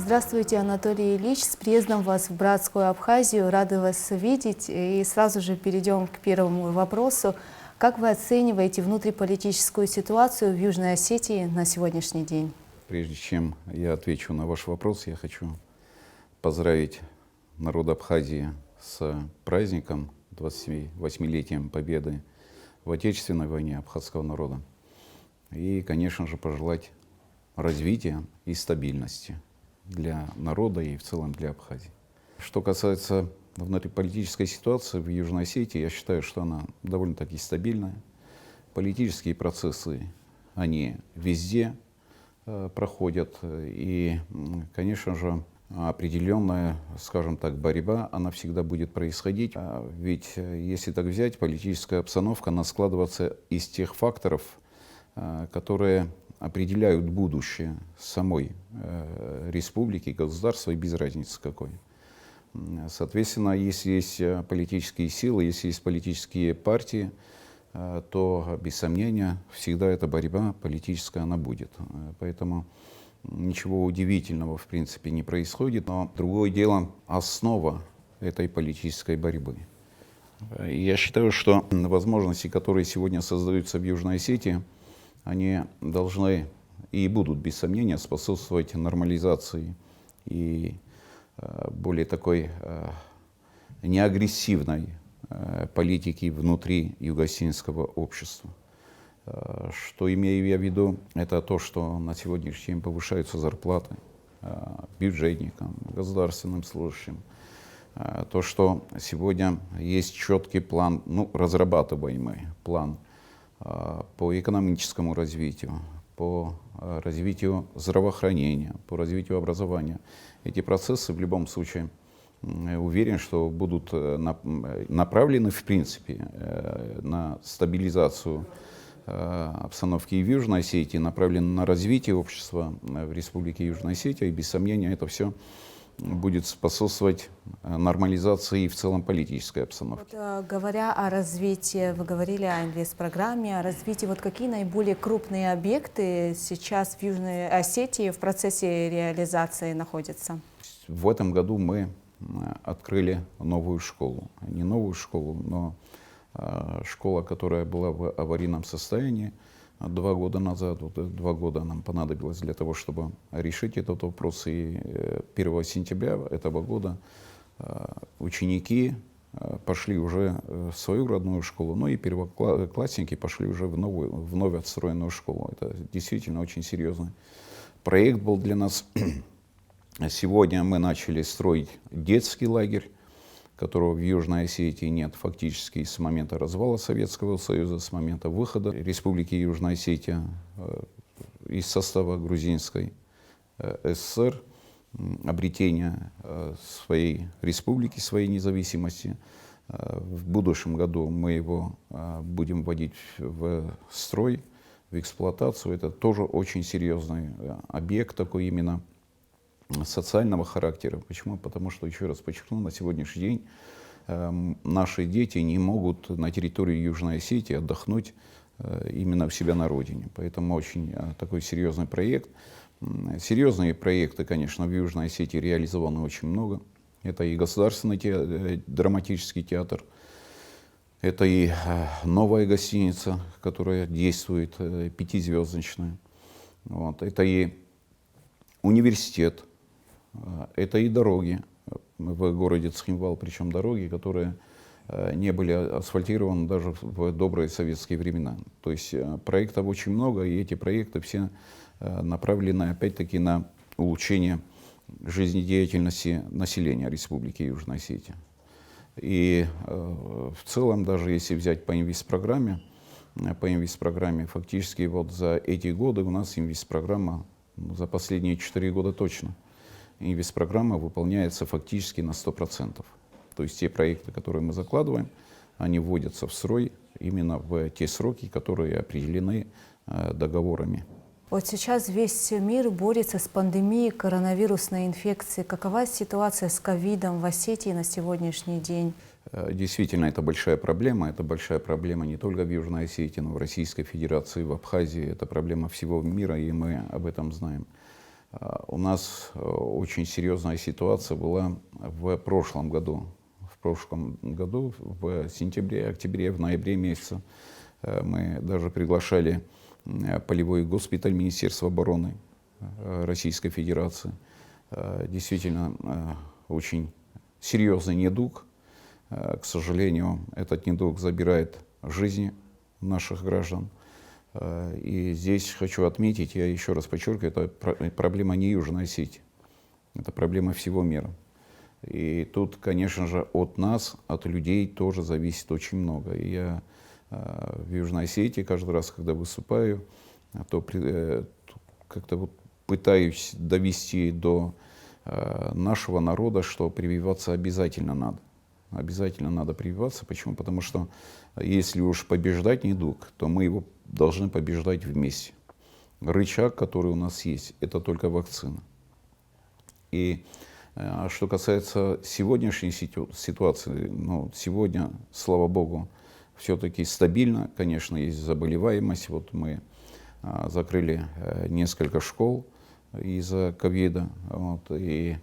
Здравствуйте, Анатолий Ильич. С приездом вас в братскую Абхазию. Рады вас видеть. И сразу же перейдем к первому вопросу. Как вы оцениваете внутриполитическую ситуацию в Южной Осетии на сегодняшний день? Прежде чем я отвечу на ваш вопрос, я хочу поздравить народ Абхазии с праздником 28-летием победы в Отечественной войне абхазского народа. И, конечно же, пожелать развития и стабильности для народа и в целом для Абхазии. Что касается внутриполитической ситуации в Южной Осетии, я считаю, что она довольно-таки стабильная. Политические процессы, они везде проходят. И, конечно же, определенная, скажем так, борьба, она всегда будет происходить. Ведь, если так взять, политическая обстановка, она складывается из тех факторов, которые определяют будущее самой республики, государства, и без разницы какой. Соответственно, если есть политические силы, если есть политические партии, то, без сомнения, всегда эта борьба политическая, она будет. Поэтому ничего удивительного, в принципе, не происходит. Но другое дело — основа этой политической борьбы. Я считаю, что возможности, которые сегодня создаются в Южной Осетии, они должны и будут, без сомнения, способствовать нормализации и более такой неагрессивной политики внутри югосинского общества. Что имею я в виду? Это то, что на сегодняшний день повышаются зарплаты бюджетникам, государственным служащим. То, что сегодня есть четкий план, разрабатываемый план по экономическому развитию, по развитию здравоохранения, по развитию образования. Эти процессы в любом случае, уверен, что будут направлены, в принципе, на стабилизацию обстановки в Южной Осетии, направлены на развитие общества в Республике Южная Осетия. И без сомнения это все будет способствовать нормализации и в целом политической обстановки. Говоря о развитии, вы говорили о инвестпрограмме, о развитии. Какие наиболее крупные объекты сейчас в Южной Осетии в процессе реализации находятся? В этом году мы открыли новую школу. Не новую школу, но школа, которая была в аварийном состоянии 2 года назад. 2 года нам понадобилось для того, чтобы решить этот вопрос. И 1 сентября этого года ученики пошли уже в свою родную школу, но и первоклассники пошли уже в вновь отстроенную школу. Это действительно очень серьезный проект был для нас. Сегодня мы начали строить детский лагерь, которого в Южной Осетии нет фактически с момента развала Советского Союза, с момента выхода Республики Южная Осетия из состава Грузинской ССР, обретения своей республики, своей независимости. В будущем году мы его будем вводить в строй, в эксплуатацию. Это тоже очень серьезный объект, такой именно социального характера. Почему? Потому что, еще раз подчеркну, на сегодняшний день наши дети не могут на территории Южной Осетии отдохнуть именно у себя на родине. Поэтому очень такой серьезный проект. Серьезные проекты, конечно, в Южной Осетии реализованы очень много. Это и государственный драматический театр, это и новая гостиница, которая действует, 5-звездочная. Это и университет, это и дороги в городе Цхинвал, причем дороги, которые не были асфальтированы даже в добрые советские времена. То есть проектов очень много, и эти проекты все направлены опять-таки на улучшение жизнедеятельности населения Республики Южная Осетия. И в целом, даже если взять по инвестпрограмме, фактически за эти годы у нас инвестпрограмма, за последние 4 года точно, инвестпрограмма выполняется фактически на 100%. То есть те проекты, которые мы закладываем, они вводятся в строй именно в те сроки, которые определены договорами. Сейчас весь мир борется с пандемией коронавирусной инфекции. Какова ситуация с ковидом в Осетии на сегодняшний день? Действительно, это большая проблема. Это большая проблема не только в Южной Осетии, но и в Российской Федерации, в Абхазии. Это проблема всего мира, и мы об этом знаем. У нас очень серьезная ситуация была в прошлом году. В прошлом году, в сентябре, октябре, в ноябре месяце мы даже приглашали полевой госпиталь Министерства обороны Российской Федерации. Действительно, очень серьезный недуг. К сожалению, этот недуг забирает жизни наших граждан. И здесь хочу отметить, я еще раз подчеркиваю, это проблема не Южной Осетии, это проблема всего мира. И тут, конечно же, от нас, от людей тоже зависит очень много. И я в Южной Осетии каждый раз, когда выступаю, то как-то вот пытаюсь довести до нашего народа, что прививаться обязательно надо. Обязательно надо прививаться. Почему? Потому что если уж побеждать недуг, то мы его должны побеждать вместе. Рычаг, который у нас есть, это только вакцина. И что касается сегодняшней ситуации, ну, сегодня, слава богу, все-таки стабильно. Конечно, есть заболеваемость. Вот мы закрыли несколько школ из-за ковида. Вот, и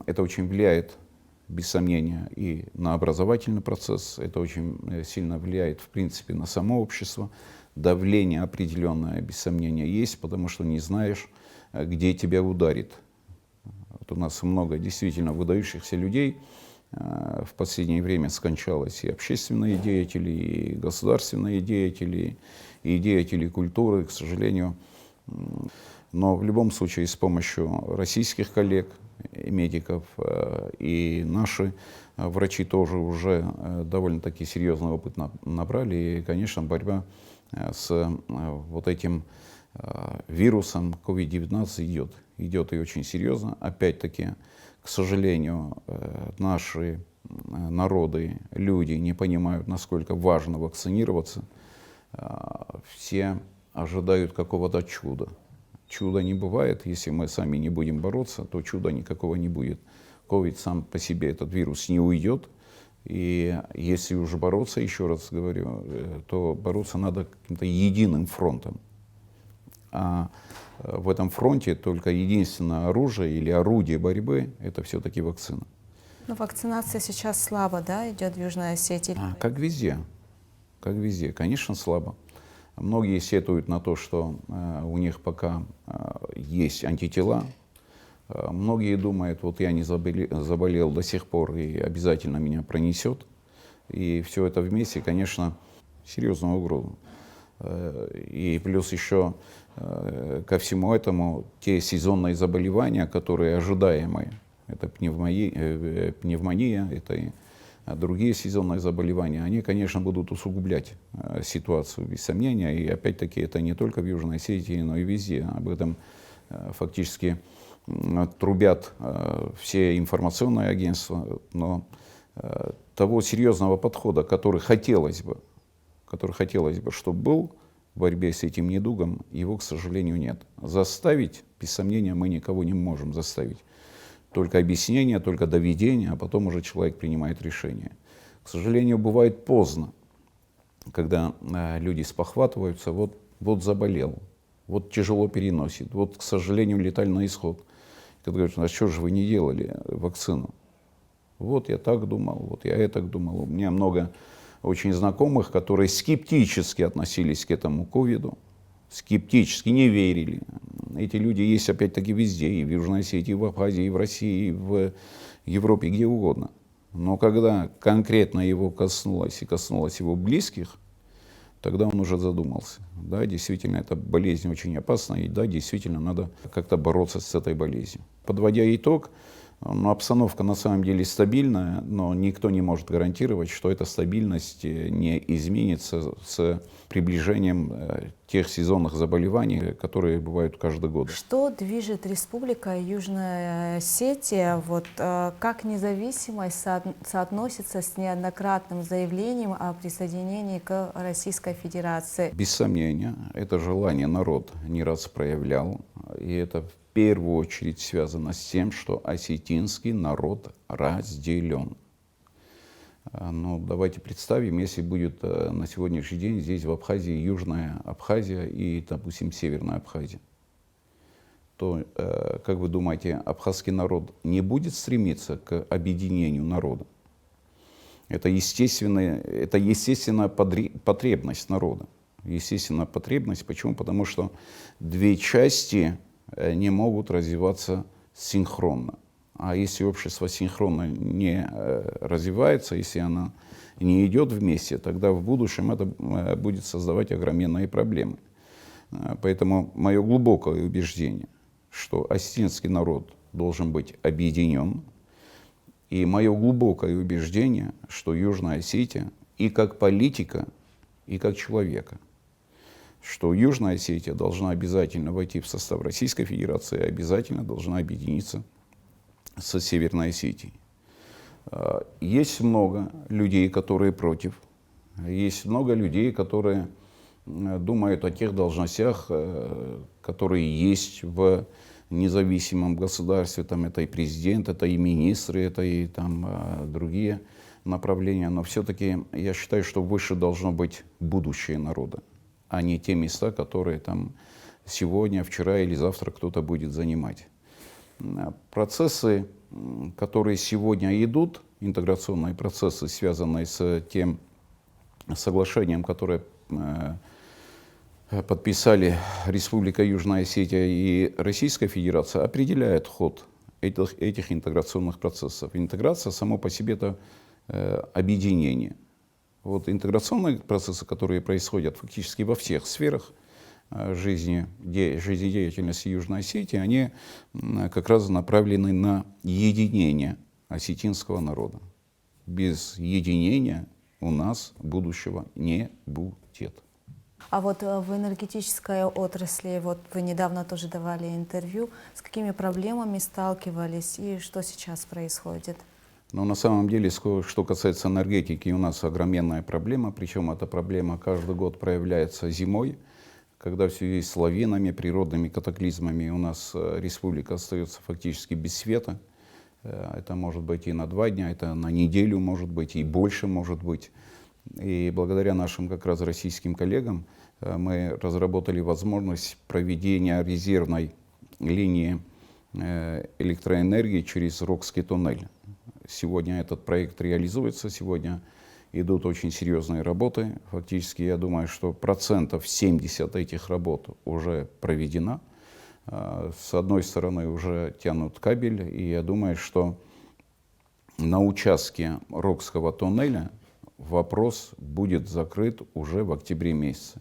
это очень влияет, без сомнения, и на образовательный процесс. Это очень сильно влияет, в принципе, на само общество. Давление определенное, без сомнения, есть, потому что не знаешь, где тебя ударит. Вот у нас много действительно выдающихся людей. В последнее время скончалось и общественные деятели, и государственные деятели, и деятели культуры, к сожалению. Но в любом случае с помощью российских коллег, медиков и наши врачи тоже уже довольно-таки серьезный опыт набрали. И, конечно, борьба с вот этим вирусом COVID-19 идет. Идет и очень серьезно. Опять-таки, к сожалению, наши народы, люди не понимают, насколько важно вакцинироваться. Все ожидают какого-то чуда. Чуда не бывает, если мы сами не будем бороться, то чуда никакого не будет. Ковид сам по себе, этот вирус, не уйдет. И если уже бороться, еще раз говорю, то бороться надо каким-то единым фронтом. А в этом фронте только единственное оружие или орудие борьбы — это все-таки вакцина. Но вакцинация сейчас слабо, да, идет в Южной Осетии? Как везде. Как везде. Конечно, слабо. Многие сетуют на то, что у них пока есть антитела. Многие думают, вот я не заболел до сих пор и обязательно меня пронесет. И все это вместе, конечно, серьезную угрозу. И плюс еще ко всему этому те сезонные заболевания, которые ожидаемые, это пневмония, это и другие сезонные заболевания, они, конечно, будут усугублять ситуацию, без сомнения. И опять-таки это не только в Южной Осетии, но и везде. Об этом фактически трубят все информационные агентства. Но того серьезного подхода, который хотелось бы, чтобы был в борьбе с этим недугом, его, к сожалению, нет. Заставить, без сомнения, мы никого не можем заставить. Только объяснение, только доведение, а потом уже человек принимает решение. К сожалению, бывает поздно, когда люди спохватываются, вот заболел, вот тяжело переносит, вот, к сожалению, летальный исход. Когда говорят, а что же вы не делали вакцину? Вот я так думал, вот я это думал. У меня много очень знакомых, которые скептически относились к этому ковиду, скептически, не верили. Эти люди есть опять-таки везде, и в Южной Осетии, и в Абхазии, и в России, и в Европе, где угодно. Но когда конкретно его коснулось и коснулось его близких, тогда он уже задумался. Да, действительно, эта болезнь очень опасна, и да, действительно, надо как-то бороться с этой болезнью. Подводя итог, обстановка на самом деле стабильная, но никто не может гарантировать, что эта стабильность не изменится с приближением тех сезонных заболеваний, которые бывают каждый год. Что движет Республика Южная Осетия? Вот, как независимость соотносится с неоднократным заявлением о присоединении к Российской Федерации? Без сомнения, это желание народ не раз проявлял, и это в первую очередь связано с тем, что осетинский народ разделен. Ну, давайте представим, если будет на сегодняшний день здесь в Абхазии Южная Абхазия и, допустим, Северная Абхазия. то, как вы думаете, абхазский народ не будет стремиться к объединению народа? Это естественная потребность народа. Естественная потребность. Почему? Потому что две части не могут развиваться синхронно. А если общество синхронно не развивается, если оно не идет вместе, тогда в будущем это будет создавать огроменные проблемы. Поэтому мое глубокое убеждение, что осетинский народ должен быть объединен, и мое глубокое убеждение, что Южная Осетия и как политика, и как человека, что Южная Осетия должна обязательно войти в состав Российской Федерации, обязательно должна объединиться со Северной Осетией. Есть много людей, которые против. Есть много людей, которые думают о тех должностях, которые есть в независимом государстве. Там это и президент, это и министры, это и там другие направления. Но все-таки я считаю, что выше должно быть будущее народа, а не те места, которые там сегодня, вчера или завтра кто-то будет занимать. Процессы, которые сегодня идут, интеграционные процессы, связанные с тем соглашением, которое подписали Республика Южная Осетия и Российская Федерация, определяют ход этих интеграционных процессов. Интеграция само по себе это объединение. Вот интеграционные процессы, которые происходят фактически во всех сферах жизнедеятельности Южной Осетии, они как раз направлены на единение осетинского народа. Без единения у нас будущего не будет. А вот в энергетической отрасли, вот вы недавно тоже давали интервью, с какими проблемами сталкивались и что сейчас происходит? Но на самом деле, что касается энергетики, у нас огроменная проблема, причем эта проблема каждый год проявляется зимой, когда в связи с лавинами, природными катаклизмами у нас республика остается фактически без света. Это может быть и на 2 дня, это на неделю может быть, и больше может быть. И благодаря нашим как раз российским коллегам мы разработали возможность проведения резервной линии электроэнергии через Рокский туннель. Сегодня этот проект реализуется, сегодня идут очень серьезные работы. Фактически, я думаю, что 70% этих работ уже проведено. С одной стороны уже тянут кабель, и я думаю, что на участке Рокского туннеля вопрос будет закрыт уже в октябре месяце.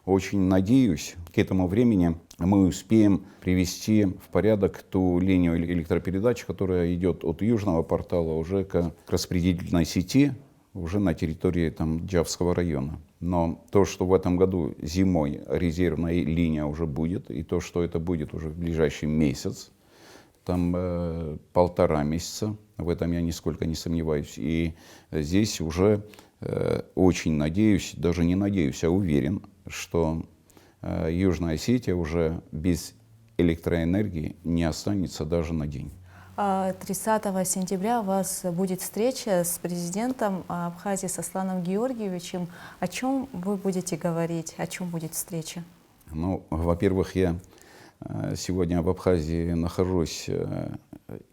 Очень надеюсь, к этому времени мы успеем привести в порядок ту линию электропередач, которая идет от Южного портала уже к распределительной сети, уже на территории там, Джавского района. Но то, что в этом году зимой резервная линия уже будет, и то, что это будет уже в ближайший месяц, там 1,5 месяца, в этом я нисколько не сомневаюсь. И здесь уже очень надеюсь, даже не надеюсь, а уверен, что Южная Осетия уже без электроэнергии не останется даже на день. 30 сентября у вас будет встреча с президентом Абхазии, с Асланом Георгиевичем. О чем вы будете говорить? О чем будет встреча? Ну, во-первых, я сегодня в Абхазии нахожусь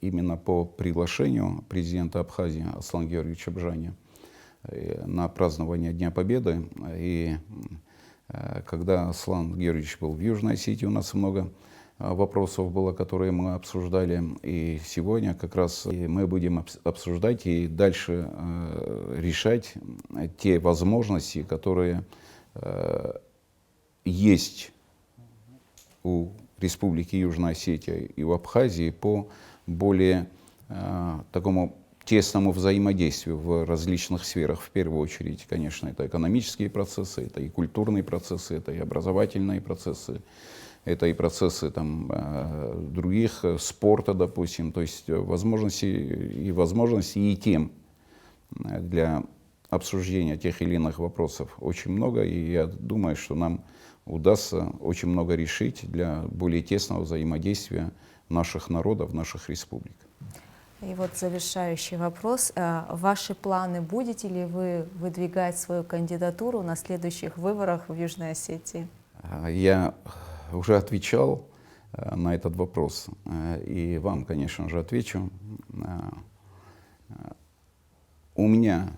именно по приглашению президента Абхазии Аслана Георгиевича Бжани на празднование Дня Победы. И когда Аслан Георгиевич был в Южной Осетии, у нас много вопросов было, которые мы обсуждали. И сегодня как раз мы будем обсуждать и дальше решать те возможности, которые есть у Республики Южная Осетия и у Абхазии по более такому тесному взаимодействию в различных сферах. В первую очередь, конечно, это экономические процессы, это и культурные процессы, это и образовательные процессы, это и процессы там, других, спорта, допустим, то есть возможности, и тем для обсуждения тех или иных вопросов очень много, и я думаю, что нам удастся очень много решить для более тесного взаимодействия наших народов, наших республик. И вот завершающий вопрос. Ваши планы, будете ли вы выдвигать свою кандидатуру на следующих выборах в Южной Осетии? Я уже отвечал на этот вопрос. И вам, конечно же, отвечу. У меня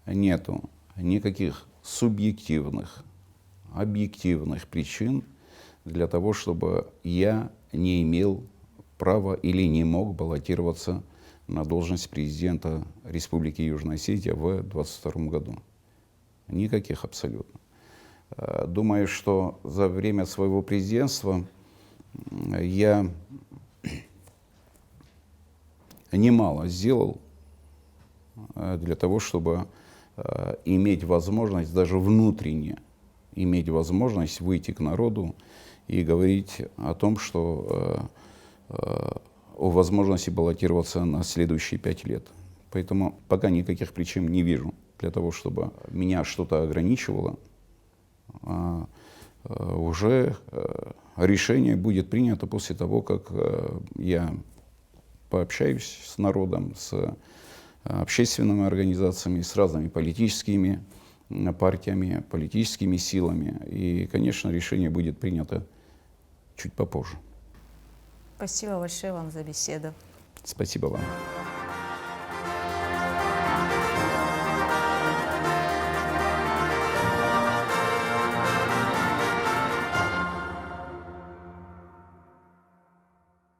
нету никаких субъективных, объективных причин для того, чтобы я не имел права или не мог баллотироваться на должность президента Республики Южная Осетия в 2022 году. Никаких абсолютно. Думаю, что за время своего президентства я немало сделал для того, чтобы иметь возможность, даже внутренне иметь возможность выйти к народу и говорить о том, что о возможности баллотироваться на следующие 5 лет. Поэтому пока никаких причин не вижу для того, чтобы меня что-то ограничивало. Уже решение будет принято после того, как я пообщаюсь с народом, с общественными организациями, с разными политическими партиями, политическими силами. И, конечно, решение будет принято чуть попозже. Спасибо большое вам за беседу. Спасибо вам.